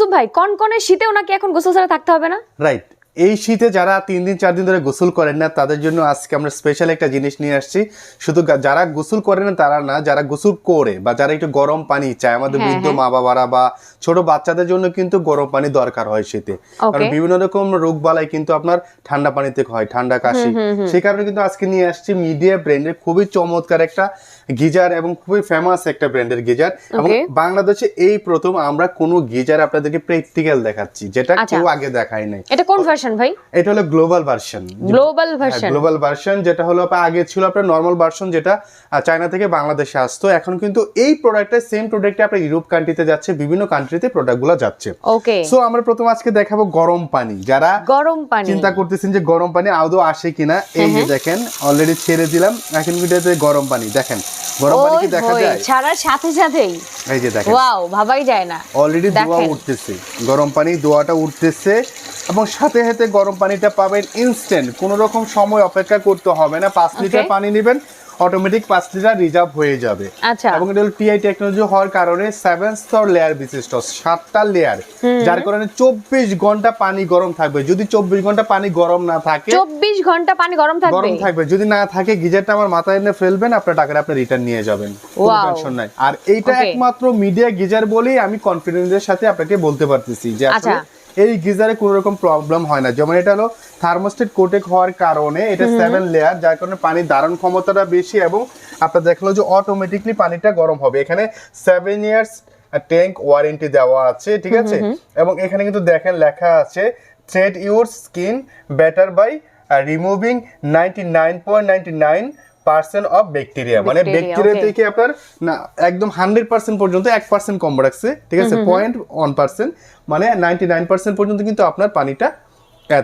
মাহমুদ ভাই কনকনে শীতেও নাকি এখন গোসল ছাড়া থাকতে হবে না? রাইট, এই শীতে যারা 3 দিন 4 দিন ধরে গোসল করেন না তাদের জন্য আজকে আমরা স্পেশাল একটা জিনিস নিয়ে আসছি। শুধু যারা গোসল করেন না তারা না, যারা গোসল করে বা যারা একটু গরম পানি চায়, আমাদের বৃদ্ধ মা বাবারা বা ছোট বাচ্চাদের জন্য কিন্তু গরম পানি দরকার হয় শীতে, কারণ বিভিন্ন রকম রোগ বালাই কিন্তু আপনার ঠান্ডা পানিতে হয়, ঠান্ডা কাশি। সেই কারণে কিন্তু আজকে নিয়ে আসছি মিডিয়া ব্র্যান্ডের খুবই চমৎকার একটা গিজার এবং খুবই ফেমাস একটা ব্র্যান্ডের গিজার, এবং বাংলাদেশে এই প্রথম আমরা কোনো গিজার আপনাদেরকে প্র্যাকটিক্যাল দেখাচ্ছি, যেটা কেউ আগে দেখায় নাই। এটা কোন ভার্সন ভাই? এটা হলো গ্লোবাল ভার্সন। গ্লোবাল ভার্সন যেটা হলো আগে ছিল আপনার নরমাল ভার্সন, যেটা চায়না থেকে বাংলাদেশে আসতো। এখন কিন্তু এই প্রোডাক্টটা সেম প্রোডাক্টে আপনার ইউরোপ কান্ট্রিতে যাচ্ছে, বিভিন্ন কান্ট্রিতে প্রোডাক্টগুলো যাচ্ছে। ওকে, সো আমরা প্রথম আজকে দেখাবো গরম পানি। যারা গরম পানি চিন্তা করতেছেন যে গরম পানি আদৌ আসে কিনা, এই যে দেখেন অলরেডি ছেড়ে দিলাম, এখন ভিডিওতে গরম পানি দেখেন। গরম পানি কি দেখা যায়? ছাড়ার সাথে সাথেই এই যে দেখেন, ওয়াও, ভাবাই যায় না। অলরেডি ধোঁয়া উঠতেছে, গরম পানি ধোঁয়াটা উঠতেছে, এবং সাথে সাথে গরম পানিটা পাবেন ইনস্ট্যান্ট, কোনো রকম সময় অপেক্ষা করতে হবে না। 5 লিটার পানি নেবেন, অটোমেটিক 5 লিটার রিজার্ভ হয়ে যাবে। এবং এটা হলো টিআই টেকনোলজি হওয়ার কারণে 7 স্তর লেয়ার বিশিষ্ট, 7টা লেয়ার, যার কারণে 24 ঘন্টা পানি গরম থাকবে। যদি 24 ঘন্টা পানি গরম না থাকে, 24 ঘন্টা পানি গরম থাকবে, যদি না থাকে গিজারটা আমার মাথায় এনে ফেলবেন, আপনার টাকাটা আপনি রিটার্ন নিয়ে যাবেন, কোনো টেনশন নাই। আর এইটা একমাত্র মিডিয়া গিজার বলেই আমি কনফিডেন্সের সাথে আপনাকে বলতে পারতেছি যে আসলে এই গিজারে কোনো রকম প্রবলেম হয় না। যেমন এটা হলো থার্মোস্টেট কোটেক হওয়ার কারণে এটা 7 লেয়ার, যার কারণে পানির ধারণ ক্ষমতাটা বেশি, এবং আপনার দেখলো যে অটোমেটিকলি পানিটা গরম হবে। এখানে 7 ইয়ার্স ট্যাঙ্ক ওয়ারেন্টি দেওয়া আছে, ঠিক আছে। এবং এখানে কিন্তু দেখেন লেখা আছে treat your skin better by removing 99.99% of bacteria, মানে ব্যাকটেরিয়া থেকে আপনার না একদম 100% পর্যন্ত 1% কম রাখছে, ঠিক আছে, 0.1%, মানে 99% পর্যন্ত কিন্তু আপনার পানিটা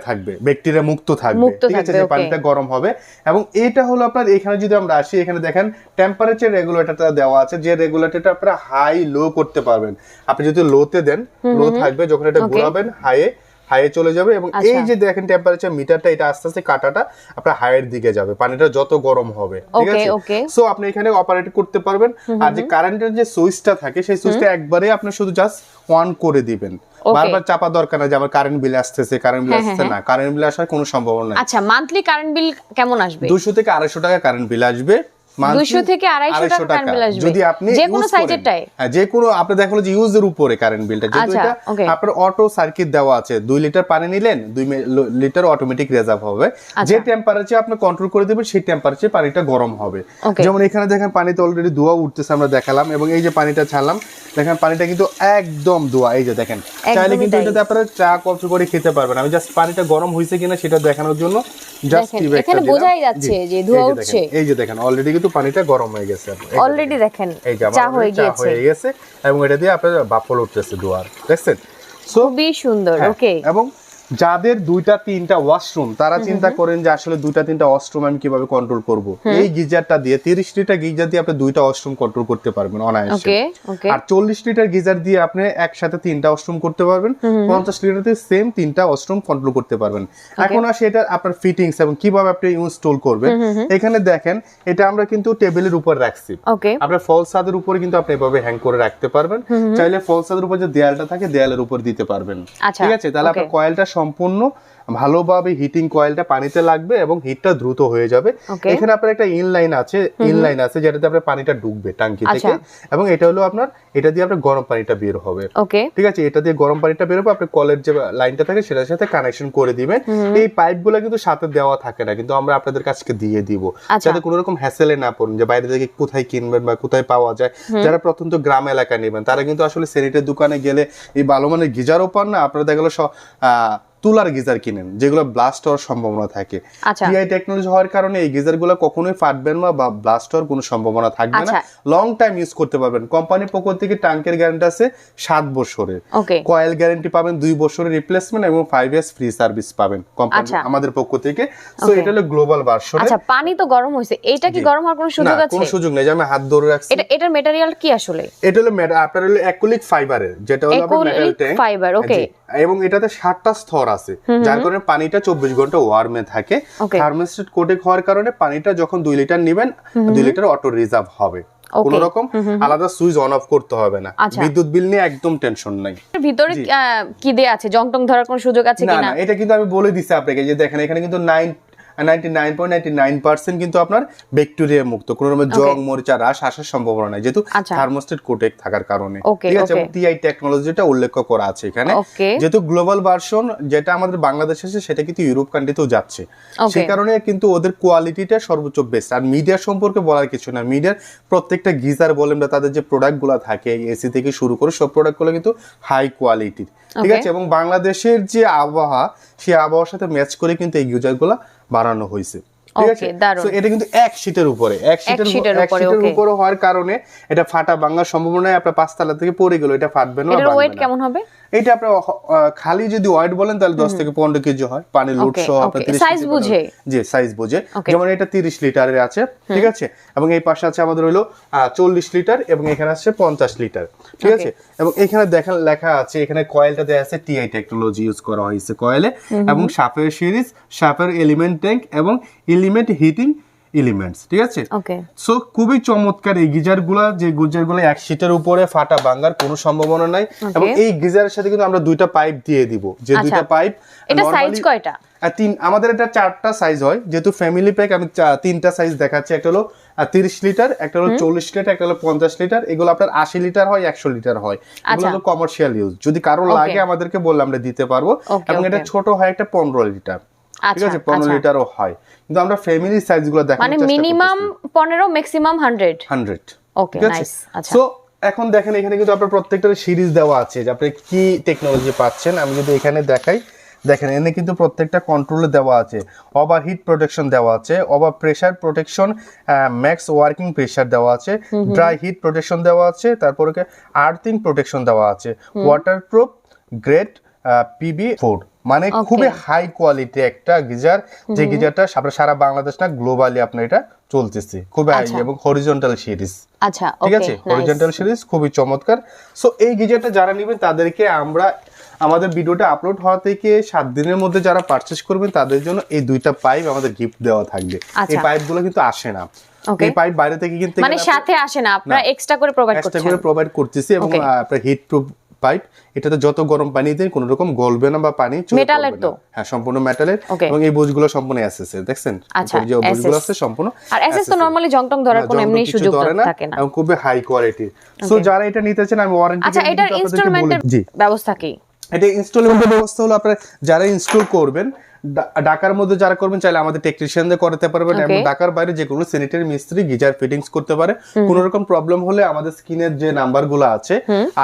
থাকবে, ব্যাকটেরিয়া মুক্ত থাকবে, ঠিক আছে, যে পানিটা গরম হবে। এবং এটা হলো আপনার এখানে যদি আমরা আসি, এখানে দেখেন টেম্পারেচার রেগুলেটরটা দেওয়া আছে, যে রেগুলেটরটা আপনারা হাই লো করতে পারবেন। আপনি যদি লোতে দেন, লো থাকবে, যখন এটা ঘোরাবেন হাইয়ে চলে যাবে। এবং এই যে দেখেন টেম্পারেচার মিটারটা, এটা আস্তে আস্তে কাটাটা আপনার হাইয়ের দিকে যাবে, পানিটা যত গরম হবে, ঠিক আছে। সো আপনি এখানে অপারেট করতে পারবেন। আর যে কারেন্টের যে সুইচটা থাকে, সেই সুইচটা একবারে আপনি শুধু জাস্ট অন করে দিবেন, বারবার চাপা দরকার না যে আমার কারেন্ট বিল আসতেছে, কারেন্ট বিল আসছে না, কারেন্ট বিল আসার কোনো সম্ভাবনা নাই। আচ্ছা, মান্থলি কারেন্ট বিল কেমন আসবে? 200 থেকে 250 টাকা কারেন্ট বিল আসবে। 200 থেকে 250 টাকা কারেন্ট বিল আসবে যদি আপনি যে কোনো সাইজেরটাই। হ্যাঁ, যে কোনো আপনি দেখলো যে ইউজের উপরে কারেন্ট বিলটা, যেহেতু এটা আপনার অটো সার্কিট দেওয়া আছে, 2 লিটার পানি নিলেন 2 লিটার অটোমেটিক রিজার্ভ হবে। যে টেম্পারেচার আপনি কন্ট্রোল করে দিবেন, সেই টেম্পারেচারে পানিটা গরম হবে। যেমন এখানে দেখেন পানিতে অলরেডি ধোঁয়া উঠতেছে, আমরা দেখালাম। এবং এই যে পানিটা ছাড়লাম, দেখেন পানিটা কিন্তু একদম ধোঁয়া, এই যে দেখেন। চাইলে কিন্তু এটাতে আপনারা চা কফি করে খেতে পারবেন। আমি জাস্ট পানিটা গরম হয়েছে কিনা সেটা দেখানোর জন্য জাস্ট এখানে বোঝাই যাচ্ছে যে ধোঁয়া উঠছে। এই যে দেখেন অলরেডি কিন্তু পানিটা গরম হয়ে গেছে, অলরেডি দেখেন এই যে চা হয়ে গেছে, এবং এটা দিয়ে আপনার বাপল উঠতেছে ধোঁয়ার, দেখছেন। সো খুবই সুন্দর। ওকে, এবং যাদের 2টা 3টা ওয়াশরুম, তারা চিন্তা করেন যে আসলে 2টা 3টা ওয়াশরুম আমি কিভাবে কন্ট্রোল করব। এই গিজারটা দিয়ে 30 লিটার গিজার দিয়ে আপনি 2টা ওয়াশরুম কন্ট্রোল করতে পারবেন অনায়াসে। আর 40 লিটার গিজার দিয়ে আপনি একসাথে 3টা ওয়াশরুম করতে পারবেন। 50 লিটার দিয়ে সেম 3টা ওয়াশরুম কন্ট্রোল করতে পারবেন। এখন আসে এটা আপনার ফিটিংস এবং কিভাবে আপনি ইনস্টল করবেন। এখানে দেখেন এটা আমরা কিন্তু টেবিলের উপর রাখছি, আপনার ফল ছাদের উপরে কিন্তু আপনি এভাবে হ্যাং করে রাখতে পারবেন। চাইলে ফল ছাদের উপর যে দেয়ালটা থাকে, দেয়ালের উপর দিতে পারবেন, ঠিক আছে। তাহলে আপনার কয়েলটা সম্পূর্ণ ভালোভাবে হিটিং কয়েলটা পানিতে লাগবে এবং হিটটা দ্রুত হয়ে যাবে। এখানে আপনার একটা ইনলাইন আছে যেটাতে আপনার পানিটা ঢুকবে টাঙ্কি থেকে, এবং এটা হলো আপনার এটা দিয়ে আপনার গরম পানিটা বের হবে, ঠিক আছে। এটা দিয়ে গরম পানিটা বের হবে, আপনি কলের যে লাইনটা থাকে সেটার সাথে কানেকশন করে দিবেন। এই পাইপগুলো কিন্তু সাথে দেওয়া থাকে না, কিন্তু আমরা আপনাদের কাছে দিয়ে দিব, যাতে কোনো রকম হ্যাসেলে না পড়ুন যে বাইরে থেকে কোথায় কিনবেন বা কোথায় পাওয়া যায়। যারা প্রত্যন্ত গ্রাম এলাকায় নেবেন, তারা কিন্তু আসলে সেনিটের দোকানে গেলে এই ভালো মানের গিজারও পান না, আপনারা দেখা গেল তুলার গিজার কিনেন, যেগুলো ব্লাস্ট হওয়ার সম্ভাবনা থাকে। টিআই টেকনোলজি হওয়ার কারণে এই গিজারগুলো কখনোই ফাটবে না বা ব্লাস্ট হওয়ার কোনো সম্ভাবনা থাকবে না। লং টাইম ইউজ করতে পারবেন। কোম্পানির পক্ষ থেকে ট্যাঙ্কের গ্যারান্টি আছে 7 বছরের, কয়েল গ্যারান্টি পাবেন 2 বছরের রিপ্লেসমেন্ট, এবং 5 ইয়ার্স ফ্রি সার্ভিস পাবেন কোম্পানি আমাদের পক্ষ থেকে। সো এটা হলো গ্লোবাল ভার্সন। আচ্ছা, পানি তো গরম হইছে, এটা কি গরম হওয়ার কোনো সুযোগ আছে? কোনো সুযোগ নেই, যে আমি হাত ধরে রাখছি। এটার ম্যাটেরিয়াল কি আসলে? এটা হলো আপনার হলো অ্যাক্রিলিক ফাইবারের, যেটা হলো আপনার মেটাল ট্যাঙ্ক ফাইবার। ওকে, এবং এটাতে 7টা স্তর আছে, যার কারণে পানিটা 24 ঘন্টা ওয়ার্মে থাকে। থার্মোস্টেট কোটেক হওয়ার কারণে পানিটা যখন 2 লিটার নেবেন, 2 লিটার অটো রিজার্ভ হবে, কোনো রকম আলাদা সুইচ অন অফ করতে হবে না, বিদ্যুৎ বিল নিয়ে একদম টেনশন নাই। ভিতরে কি দেয়া আছে, জং টং ধরার কোনো সুযোগ আছে কিনা? না, এটা কিন্তু আমি বলে দিছি আপনাকে, যে দেখেন এখানে কিন্তু 99.99% কিন্তু আপনার ব্যাকটেরিয়া মুক্ত, কোনো রকম জং মরিচা রাশ আসার সম্ভাবনা নাই, যেহেতু থার্মোস্টেট কোটেক থাকার কারণে। ঠিক আছে, এবং টিআই টেকনোলজিটা উল্লেখ করা আছে এখানে, যেহেতু গ্লোবাল ভার্সন যেটা আমাদের বাংলাদেশে আছে সেটা কিন্তু ইউরোপ কান্ট্রিতেও যাচ্ছে, সেই কারণে কিন্তু ওদের কোয়ালিটিটা সর্বোচ্চ বেস্ট। আর মিডিয়া সম্পর্কে বলার কিছু না, মিডিয়ার প্রত্যেকটা গিজার বলেন বা তাদের যে প্রোডাক্টগুলো থাকে এসি থেকে শুরু করে সব প্রোডাক্টগুলো কিন্তু হাই কোয়ালিটির। ঠিক আছে, এবং বাংলাদেশের যে আবহাওয়া সেই আবহাওয়ার সাথে ম্যাচ করে কিন্তু এই গিজারগুলো বানানো হয়েছে। ঠিক আছে, সো এটা কিন্তু এক শীটের উপরে হওয়ার কারণে এটা ফাটা ভাঙার সম্ভাবনা, আপনার 5 তলা থেকে পড়ে গেল, এটা ফাটবে না। এটার ওয়েট কেমন হবে? এটা আপনার খালি যদি ওয়েট বলেন তাহলে 10 থেকে 15 কেজি হয়, পানি লোড সহ আপনার 30 সাইজ বুঝে, জি সাইজ বুঝে। যেমন এটা 30 লিটারের আছে, ঠিক আছে, এবং এই পাশে আছে আমাদের হলো 40 লিটার এবং এখানে আছে 50 লিটার। ঠিক আছে, এবং এখানে দেখেন লেখা আছে, এখানে কয়েলটা দেয়া আছে টিআই টেকনোলজি ইউজ করা হয়েছে কয়েলে, এবং শাপের সিরিজ, শাপের এলিমেন্ট ট্যাঙ্ক এবং এলিমেন্ট হিটিং এলিমেন্টস। ঠিক আছে, সো খুবই চমৎকার এই গিজারগুলা, যে গিজারগুলো এক শীটের উপরে ফাটা ভাঙার কোনো সম্ভাবনা নাই। এবং এই গিজারের সাথে কিন্তু আমরা দুইটা পাইপ দিয়ে দিব, যে দুইটা পাইপ। এটা সাইজ কয়টা? আমাদের এটা 4টা সাইজ হয়, যেহেতু ফ্যামিলি প্যাক আমি 3টা সাইজ দেখাচ্ছি। একটা হলো 30 লিটার, একটা হলো 40 লিটার, একটা হলো 50 লিটার। এগুলো আপনার 80 লিটার হয়, 100 লিটার হয়। এগুলো হলো কমার্শিয়াল ইউজ, যদি কারো লাগে আমাদেরকে বললে আমরা দিতে পারবো। এবং এটা ছোট হয় একটা 15 লিটার। ঠিক আছে, 15 লিটারও হয়, কিন্তু আমরা ফ্যামিলি সাইজগুলো দেখানোর চেষ্টা করতেছি। মানে মিনিমাম 15, ম্যাক্সিমাম 100। ওকে, নাইস। আচ্ছা, সো এখন দেখেন এখানে কিন্তু আপনার প্রত্যেকটার সিরিজ দেওয়া আছে, যে আপনি কি টেকনোলজি পাচ্ছেন। আমি যদি এখানে দেখাই, দেখেন এখানে কিন্তু প্রত্যেকটা কন্ট্রোলে দেওয়া আছে, ওভার হিট প্রোটেকশন দেওয়া আছে, over pressure protection, max working pressure দেওয়া আছে, ড্রাই হিট প্রোটেকশন দেওয়া আছে, তারপরে আর্থিং প্রোটেকশন দেওয়া আছে, ওয়াটারপ্রুফ গ্রেড PB4। মানে খুবই হাই কোয়ালিটি একটা গিজার, যে গিজারটা সারা বাংলাদেশ না গ্লোবালি আপনার এটা চলতেছে, খুবই হাই এবং হরিজন্টাল সিরিজ। আচ্ছা, ঠিক আছে, হরিজন্টাল সিরিজ খুবই চমৎকার। সো এই গিজারটা যারা নেবেন তাদেরকে আমরা আমাদের ভিডিওটা আপলোড হওয়া থেকে 7 দিনের মধ্যে যারা পারচেজ করবেন তাদের জন্য এই দুইটা পাইপ আমাদের গিফট দেওয়া থাকবে। এই পাইপগুলো কিন্তু আসে না, এই পাইপ বাইরে থেকে কিনতে, মানে সাথে আসে না, আপনারা এক্সট্রা করে প্রোভাইড করতেছি। এবং আপনার হিট প্রুফ পাইপ, এটাতে যত গরম পানি দেন কোনো রকম গলবে না বা পানি চলে মেটালের তো, হ্যাঁ সম্পূর্ণ মেটালের। এবং এই বুশগুলো সম্পূর্ণ এসএস এর, দেখছেন যে বুশগুলো আছে সম্পূর্ণ। আর এসএস তো নরমালি জং টং ধরার কোনো এমনি সুযোগ থাকে না, এবং খুবই হাই কোয়ালিটি। সো যারা এটা নিতে চান আমি ওয়ারেন্টি। আচ্ছা, এটার ইনস্টলমেন্টের ব্যবস্থা কি? এটা ইনস্টলমেন্টের ব্যবস্থা হলো আপনারা যারা ইনস্টল করবেন, ঢাকার মধ্যে যারা করবেন চাইলে আমাদের টেকনিশিয়ানদের করতে পারবেন, এবং ঢাকার বাইরে যে কোনো স্যানিটারি মিস্ত্রি গিজার ফিটিংস করতে পারে। কোনো রকম প্রবলেম হলে আমাদের স্ক্রিনের যে নাম্বারগুলো আছে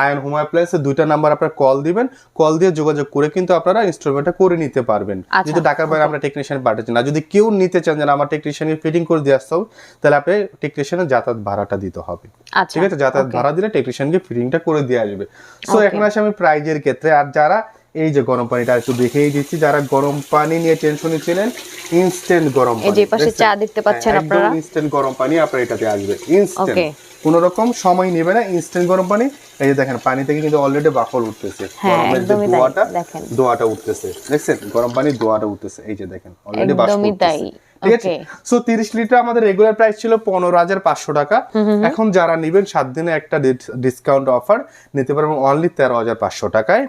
আয়ন হোম অ্যাপ্লায়েন্স এর 2টা নাম্বার আপনারা কল দিবেন, কল দিয়ে যোগাযোগ করে কিন্তু আপনারা ইনস্টলমেন্টটা করে নিতে পারবেন। যেহেতু ঢাকার বাইরে আমরা টেকনিশিয়ান পাঠাচ্ছি না, যদি কেউ নিতে চান যে আমার টেকনিশিয়ানকে ফিটিং করে দিয়ে আসতে হবে, তাহলে আপনি টেকনিশিয়ানের যাতায়াত ভাড়াটা দিতে হবে। ঠিক আছে, যাতায়াত ভাড়া দিলে টেকনিশিয়ানকে ফিটিংটা করে দিয়ে আসবে। সো এখন আসে আমি প্রাইজের ক্ষেত্রে। আর যারা এই যে গরম পানিটা একটু দেখিয়ে দিচ্ছি, যারা গরম পানি নিয়ে টেনশনে ছিলেন, ইনস্ট্যান্ট গরম পানি, এই যে পাশে চা দেখতে পাচ্ছেন আপনারা, ইনস্ট্যান্ট গরম পানি আপনার এটাতে আসবে, ইনস্ট্যান্ট, কোনো রকম সময় নেবে না, ইনস্ট্যান্ট গরম পানি। এই যে দেখেন পানি থেকে কিন্তু অলরেডি বাফল উঠতেছে, গরমের যে দোয়াটা উঠতেছে, দেখছেন গরম পানির দোয়াটা উঠতেছে, এই যে দেখেন অলরেডি বাষ্প উঠতেছে। ঠিক আছে, সো 30 লিটার আমাদের রেগুলার প্রাইস ছিল 15,500 টাকা। এখন যারা নেবেন 7 দিনে একটা ডিসকাউন্ট অফার নিতে পারবেন অনলি 13,500 টাকায়,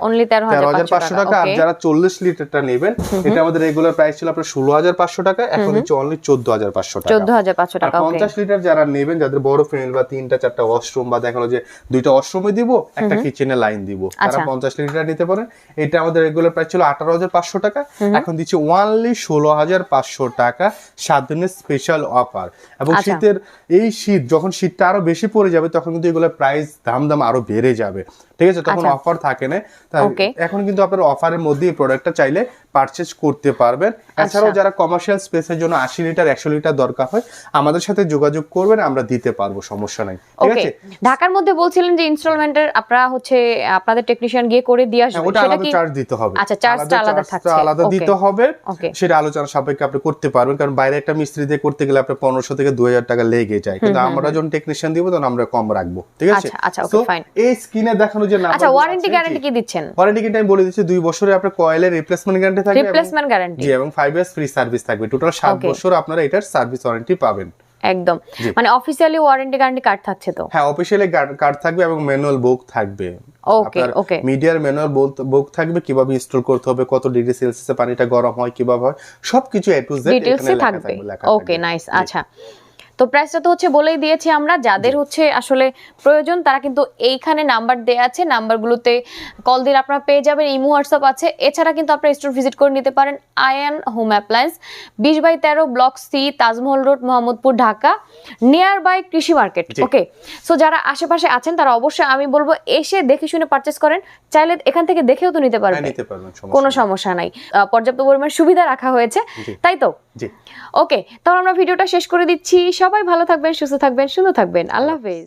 13,500 টাকা। আর যারা 40 লিটারটা নেবেন, এটা আমাদের রেগুলার প্রাইস ছিল আপনার 16,500 টাকা, এখন হচ্ছে অনলি 14,500 টাকা, 14,500 টাকা। 50 লিটার যারা নেবেন, যাদের বড় ফ্যামিলি বা 3টা-4টা ওয়াশরুম বা দেখালো যে 2টা ওয়াশরুমে দিব, একটা কিচেনে লাইন দিব, তারা 50 লিটার নিতে পারেন। এটা আমাদের রেগুলার প্রাইস ছিল 18,500 টাকা, এখন দিচ্ছি অনলি 16,500 টাকা, 7 দিনের স্পেশাল অফার। এবং শীতের এই শীত যখন শীতটা আরো বেশি পড়ে যাবে, তখন কিন্তু এগুলোর প্রাইস দাম আরো বেড়ে যাবে। ঠিক আছে, তখন অফার থাকে না। এখন কিন্তু আপনার অফারের মধ্যে এই প্রোডাক্টটা চাইলে পারচেজ করতে পারবেন। এছাড়াও যারা কমার্শিয়াল স্পেসের জন্য 80 লিটার 100 লিটার দরকার হয়, আমাদের সাথে যোগাযোগ করবেন, আমরা দিতে পারবো, সমস্যা নাই। ঠিক আছে, ঢাকার মধ্যে বলছিলেন যে ইনস্টলমেন্টের আপনারা হচ্ছে আপনাদের টেকনিশিয়ান গিয়ে করে দিয়ে আসবে, সেটা কি চার্জ দিতে হবে? আচ্ছা, চার্জটা আলাদা থাকছে, আলাদা দিতে হবে, সেটা আলোচনা সাপেক্ষে আপনি করতে পারবেন। কারণ বাইরে একটা মিস্ত্রি দিয়ে করতে গেলে আপনার 1500 থেকে 2000 টাকা লেগে যায়, কিন্তু আমরা যখন টেকনিশিয়ান দিব তখন আমরা কম রাখবো। ঠিক আছে, আচ্ছা, ওকে, ফাইন। এই স্ক্রিনে দেখানো যে নাম্বার, আচ্ছা, ওয়ারেন্টি গ্যারান্টি কি দিচ্ছেন? ওয়ারেন্টি কিন্তু আমি বলে দিচ্ছি 2 বছরের আপনার কয়েলের রিপ্লেসমেন্ট গ্যারান্টি থাকবে, রিপ্লেসমেন্ট গ্যারান্টি, জি, এবং 5 ইয়ার্স ফ্রি সার্ভিস থাকবে। টোটাল 7 বছর আপনারা এটার সার্ভিস ওয়ারেন্টি পাবেন। একদম, মানে অফিশিয়ালি ওয়ারেন্টি গ্যারান্টি কার্ড থাকছে তো? হ্যাঁ, অফিশিয়ালি কার্ড থাকবে এবং ম্যানুয়াল বুক থাকবে। ওকে ওকে, মিডিয়ার ম্যানুয়াল বুক থাকবে, কিভাবে ইনস্টল করতে হবে, কত ডিগ্রি সেলসিয়াসে পানিটা গরম হয়, কিভাবে হয়, সবকিছু এ টু জেড এখানে লেখা থাকবে। Okay nice. আচ্ছা, তো প্রাইসটা তো হচ্ছে বলেই দিয়েছি আমরা। যাদের হচ্ছে আসলে প্রয়োজন তারা কিন্তু এইখানে নাম্বার দেয়া আছে, নাম্বারগুলোতে কল দিলে আপনারা পেয়ে যাবেন। ইমো হোয়াটসঅ্যাপ আছে। এছাড়া কিন্তু আপনারা স্টোর ভিজিট করে নিতে পারেন। Ayan home appliance, 20/13 block C, Taj Mahal road, Mohammadpur, Dhaka, nearby Krishi market. Okay, so যারা আশেপাশে আছেন তারা অবশ্যই আমি বলবো এসে দেখে শুনে পারচেজ করেন। চাইলে এখান থেকে দেখেও তো নিতে পারবেন, কোনো সমস্যা নাই। পর্যাপ্ত পরিমাণ সুবিধা রাখা হয়েছে, তাই তো? জি। ওকে, তাহলে আমরা ভিডিওটা শেষ করে দিচ্ছি। সবাই ভালো থাকবেন, সুস্থ থাকবেন, সুন্দর থাকবেন। আল্লাহ হাফেজ।